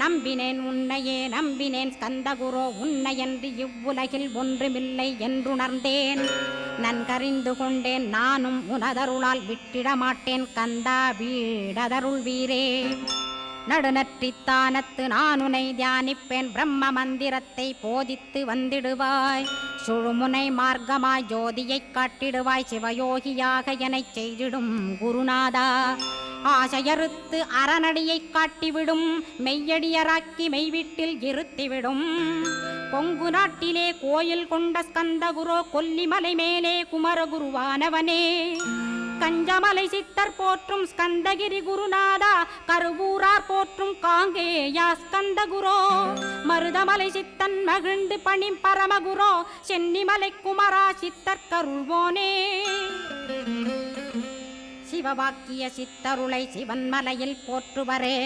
நம்பினேன் உன்னையே நம்பினேன் ஸ்கந்தகுரோ உன்னையன்று இவ்வுலகில் ஒன்றுமில்லை என்றுணர்ந்தேன் நன்கறிந்து கொண்டேன் நானும் உனதருளால் விட்டிட மாட்டேன் கந்தா வீடதருள் வீரே நடுநற்றித்தானத்து நான் உனை தியானிப்பேன் பிரம்ம மந்திரத்தை போதித்து வந்திடுவாய் சுழுமுனை மார்க்கமாய் ஜோதியைக் காட்டிடுவாய் சிவயோகியாக எனச் செய்திடும் குருநாதா ஆசையறுத்து அறநடியைக் காட்டிவிடும் மெய்யடியராக்கி மெய்வீட்டில் இருத்திவிடும் கொங்கு நாட்டிலே கோயில் கொண்ட ஸ்கந்தகுரோ கொல்லிமலை மேலே குமரகுருவானவனே கஞ்சமலை சித்தர் போற்றும் ஸ்கந்தகிரி குருநாதா கருவூரார் போற்றும் காங்கேயா ஸ்கந்தகுரோ மருதமலை சித்தன் மகிழ்ந்து பணி பரமகுரோ சென்னிமலை குமரா சித்தர் கருள்வோனே சிவவாக்கிய சித்தருளை சிவன்மலையில் போற்றுவரே